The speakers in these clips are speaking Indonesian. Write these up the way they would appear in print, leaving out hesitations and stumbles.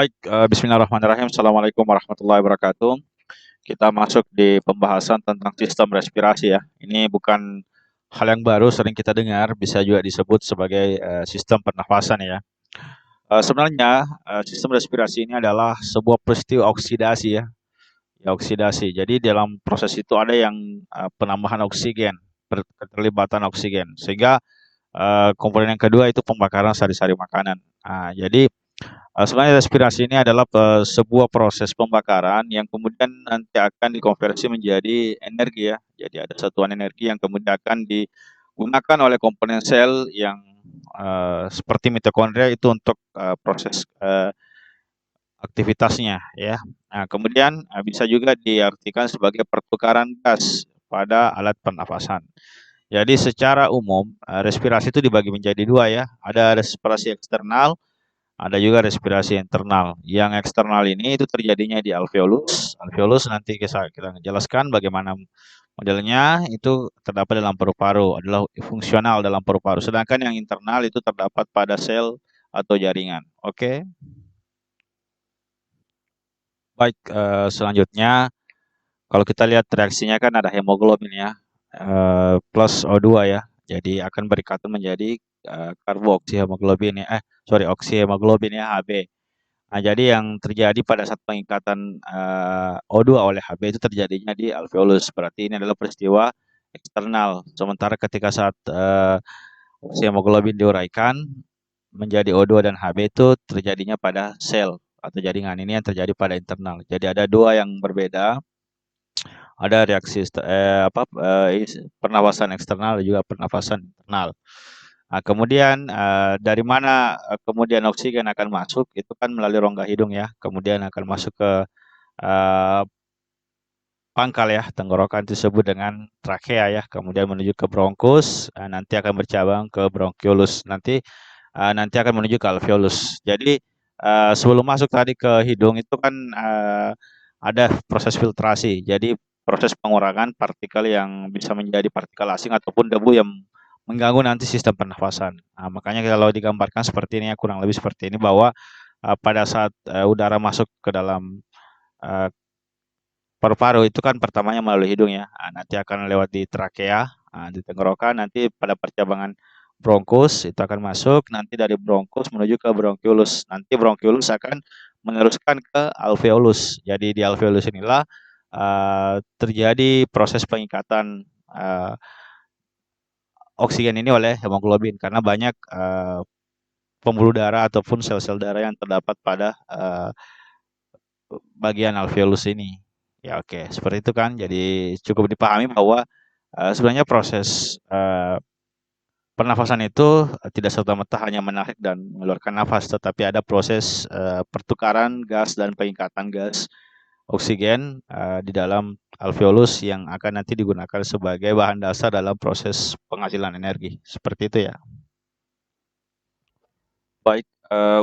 Baik, bismillahirrahmanirrahim. Assalamualaikum warahmatullahi wabarakatuh. Kita masuk di pembahasan tentang sistem respirasi ya. Ini bukan hal yang baru, sering kita dengar, bisa juga disebut sebagai sistem pernafasan ya. Sebenarnya sistem respirasi ini adalah sebuah peristiwa oksidasi ya. Ya, oksidasi. Jadi dalam proses itu ada yang penambahan oksigen, keterlibatan oksigen. Sehingga komponen yang kedua itu pembakaran sari-sari makanan. Nah, jadi sebenarnya respirasi ini adalah sebuah proses pembakaran yang kemudian nanti akan dikonversi menjadi energi ya. Jadi ada satuan energi yang kemudian akan digunakan oleh komponen sel yang seperti mitokondria itu untuk proses aktivitasnya ya. Nah, kemudian bisa juga diartikan sebagai pertukaran gas pada alat pernafasan. Jadi secara umum respirasi itu dibagi menjadi dua ya. Ada respirasi eksternal, ada juga respirasi internal. Yang eksternal ini itu terjadinya di alveolus. Alveolus nanti kita jelaskan bagaimana modelnya, itu terdapat dalam paru-paru, adalah fungsional dalam paru-paru. Sedangkan yang internal itu terdapat pada sel atau jaringan. Oke. Baik, selanjutnya kalau kita lihat reaksinya kan ada hemoglobin ya, plus O2 ya. Jadi akan berikatan menjadi karbooksihemoglobin ya, oksihemoglobin ya, Hb. Nah, jadi yang terjadi pada saat pengikatan O2 oleh Hb itu terjadinya di alveolus. Berarti ini adalah peristiwa eksternal. Sementara ketika saat oksihemoglobin diuraikan menjadi O2 dan Hb itu terjadinya pada sel atau jaringan. Ini yang terjadi pada internal. Jadi ada dua yang berbeda. Ada reaksi pernafasan eksternal dan juga pernafasan internal. Nah, kemudian dari mana kemudian oksigen akan masuk itu kan melalui rongga hidung ya. Kemudian akan masuk ke uh, pangkal ya, tenggorokan disebut dengan trakea ya. Kemudian menuju ke bronkus, nanti akan bercabang ke bronkiolus. Nanti akan menuju ke alveolus. Jadi sebelum masuk tadi ke hidung itu kan ada proses filtrasi. Jadi proses pengurangan partikel yang bisa menjadi partikel asing ataupun debu yang mengganggu nanti sistem pernafasan. Nah, makanya kalau digambarkan seperti ini ya, kurang lebih seperti ini, bahwa pada saat udara masuk ke dalam uh, paru-paru itu kan pertamanya melalui hidung ya. Nah, nanti akan lewat di trakea, di tenggorokan, nanti pada percabangan bronkus itu akan masuk, nanti dari bronkus menuju ke bronkiolus. Nanti bronkiolus akan meneruskan ke alveolus. Jadi di alveolus inilah terjadi proses pengikatan oksigen ini oleh hemoglobin karena banyak pembuluh darah ataupun sel-sel darah yang terdapat pada bagian alveolus ini. Ya oke, seperti itu kan. Jadi cukup dipahami bahwa sebenarnya proses pernafasan itu tidak serta-merta hanya menarik dan mengeluarkan nafas, tetapi ada proses pertukaran gas dan pengikatan gas oksigen di dalam alveolus yang akan nanti digunakan sebagai bahan dasar dalam proses penghazilan energi. Seperti itu ya. Baik,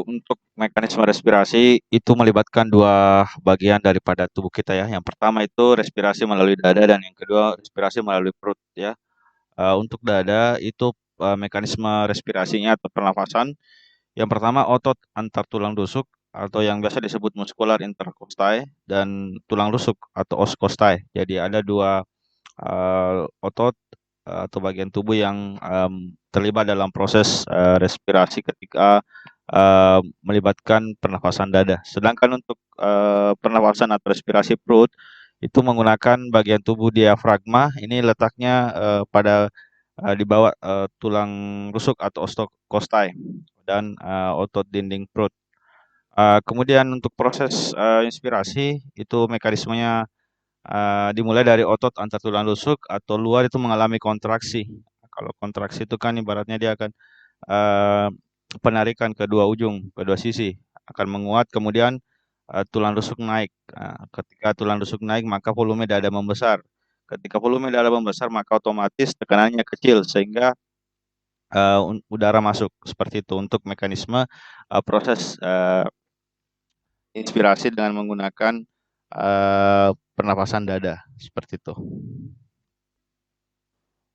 untuk mekanisme respirasi itu melibatkan dua bagian daripada tubuh kita ya. Yang pertama itu respirasi melalui dada dan yang kedua respirasi melalui perut ya. Untuk dada itu mekanisme respirasinya atau pernafasan. Yang pertama otot antar tulang rusuk atau yang biasa disebut muskular intercostai dan tulang rusuk atau os costai. Jadi ada dua otot atau bagian tubuh yang terlibat dalam proses respirasi ketika melibatkan pernafasan dada. Sedangkan untuk pernafasan atau respirasi perut itu menggunakan bagian tubuh diafragma. Ini letaknya pada di bawah tulang rusuk atau osteocostai dan otot dinding perut. Kemudian untuk proses inspirasi itu mekanismenya dimulai dari otot antar tulang rusuk atau luar itu mengalami kontraksi. Kalau kontraksi itu kan ibaratnya dia akan penarikan kedua ujung, kedua sisi akan menguat, kemudian tulang rusuk naik. Ketika tulang rusuk naik maka volume dada membesar. Ketika volume dada membesar maka otomatis tekanannya kecil sehingga udara masuk. Seperti itu untuk mekanisme proses inspirasi dengan menggunakan pernapasan dada, seperti itu.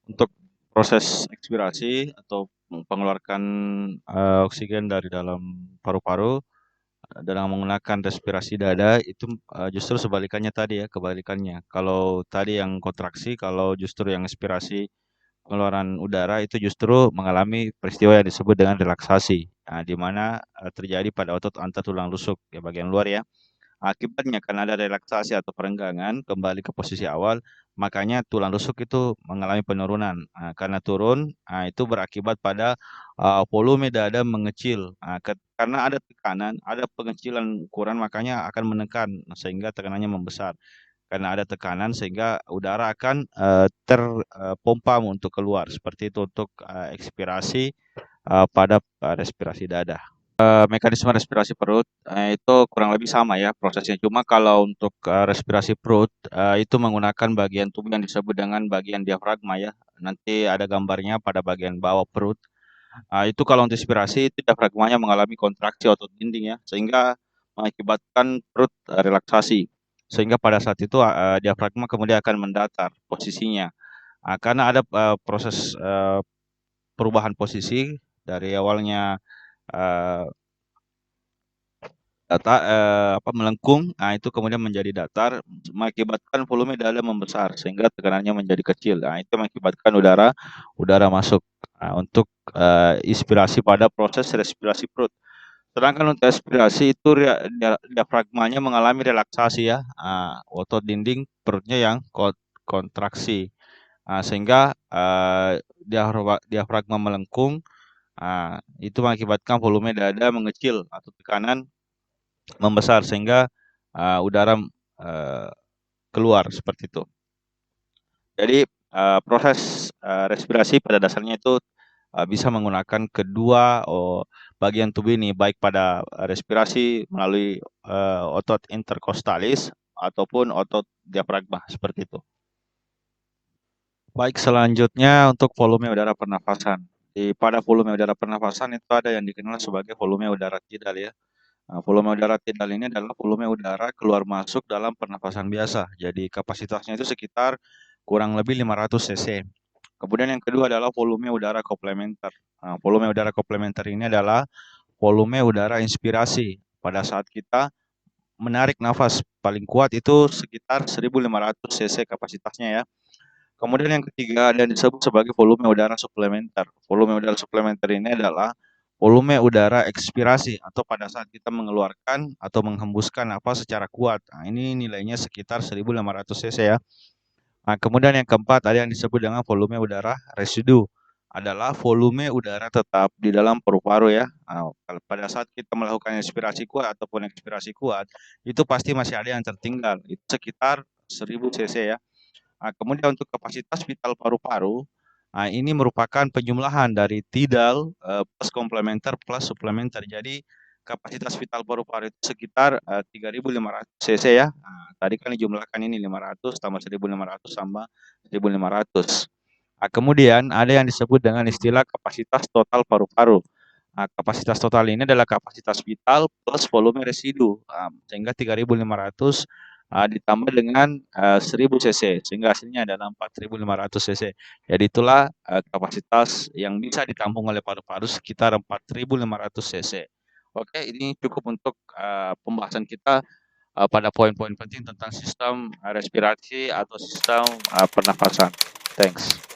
Untuk proses ekspirasi atau mengeluarkan oksigen dari dalam paru-paru, Dengan menggunakan respirasi dada itu, justru sebalikannya tadi ya, kebalikannya. Kalau tadi yang kontraksi, kalau justru yang inspirasi pengeluaran udara itu justru mengalami peristiwa yang disebut dengan relaksasi. Nah, di mana, terjadi pada otot antar tulang rusuk ya bagian luar ya. Akibatnya karena ada relaksasi atau perenggangan kembali ke posisi awal, makanya tulang rusuk itu mengalami penurunan. Karena turun, itu berakibat pada, volume dada mengecil. Karena ada tekanan, ada pengecilan ukuran makanya akan menekan, sehingga tekanannya membesar. Karena ada tekanan sehingga udara akan, terpompa untuk keluar, seperti itu untuk, ekspirasi, pada, respirasi dada. Mekanisme respirasi perut, itu kurang lebih sama ya prosesnya. Cuma kalau untuk, respirasi perut, itu menggunakan bagian tubuh yang disebut dengan bagian diafragma ya. Nanti ada gambarnya pada bagian bawah perut. Itu kalau untuk inspirasi itu diafragmanya mengalami kontraksi otot dinding ya, sehingga mengakibatkan perut, relaksasi. Sehingga pada saat itu, diafragma kemudian akan mendatar posisinya. Karena ada, proses, perubahan posisi dari awalnya, eee melengkung, itu kemudian menjadi datar, mengakibatkan volume dada membesar sehingga tekanannya menjadi kecil. Itu mengakibatkan udara udara masuk, untuk, inspirasi pada proses respirasi perut. Sedangkan untuk expirasi itu diafragmanya mengalami relaksasi ya, otot dinding perutnya yang kontraksi, sehingga, diafragma melengkung, itu mengakibatkan volume dada mengecil atau tekanan membesar sehingga, udara, eee, keluar seperti itu. Jadi, proses, respirasi pada dasarnya itu, bisa menggunakan kedua, bagian tubuh ini, baik pada, respirasi melalui, otot interkostalis ataupun otot diafragma, seperti itu. Baik, selanjutnya untuk volume udara pernafasan. Pada volume udara pernafasan itu ada yang dikenal sebagai volume udara tidal ya. Volume udara tidal ini adalah volume udara keluar masuk dalam pernafasan biasa. Jadi kapasitasnya itu sekitar kurang lebih 500 cc. Kemudian yang kedua adalah volume udara komplementer. Volume udara komplementer ini adalah volume udara inspirasi. Pada saat kita menarik nafas paling kuat itu sekitar 1.500 cc kapasitasnya ya. Kemudian yang ketiga ada yang disebut sebagai volume udara suplementer. Volume udara suplementer ini adalah volume udara ekspirasi atau pada saat kita mengeluarkan atau menghembuskan nafas secara kuat. Ini nilainya sekitar 1.500 cc ya. Kemudian yang keempat ada yang disebut dengan volume udara residu. Adalah volume udara tetap di dalam paru-paru ya. Pada saat kita melakukan inspirasi kuat ataupun ekspirasi kuat, itu pasti masih ada yang tertinggal. Itu sekitar 1.000 cc ya. Kemudian untuk kapasitas vital paru-paru, ini merupakan penjumlahan dari tidal, plus komplementer plus suplementer. Jadi kapasitas vital paru-paru itu sekitar, 3.500 cc ya. Tadi kan dijumlahkan ini 500 tambah 1.500 tambah 1.500. Kemudian ada yang disebut dengan istilah kapasitas total paru-paru. Kapasitas total ini adalah kapasitas vital plus volume residu, sehingga 3.500 ditambah dengan 1.000 cc, sehingga hasilnya adalah 4.500 cc. Jadi itulah kapasitas yang bisa ditampung oleh paru-paru sekitar 4.500 cc. Oke, ini cukup untuk pembahasan kita pada poin-poin penting tentang sistem respirasi atau sistem pernafasan. Thanks.